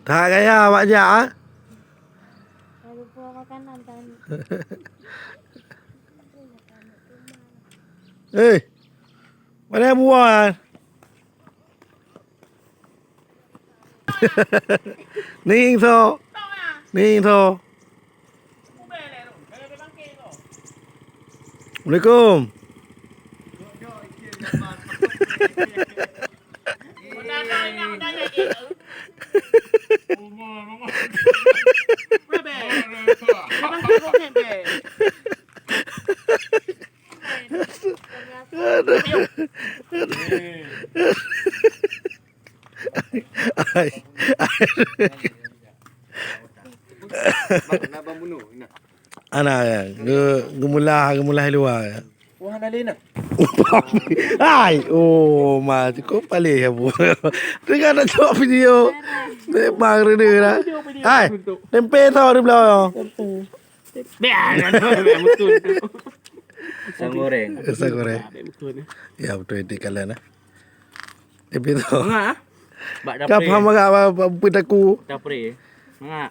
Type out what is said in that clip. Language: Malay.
Tak kaya banyak ah. Jangan lupa makanan kan. Mana buah? Ning so. Ning so. Assalamualaikum. Anak ya, gemulah luar. Wah, nalina. Hai, oh, mati kau paling ya bu. Dengar nak tengok video. Memang reda lah. Hai, tempe tau di belakang. Biar betul. Pisang goreng. Pisang goreng. Ya betul itu kalian lah. Tempe tau. Mengak? Bak Kau dapur. faham agak apa aku? Dapur. Mengak.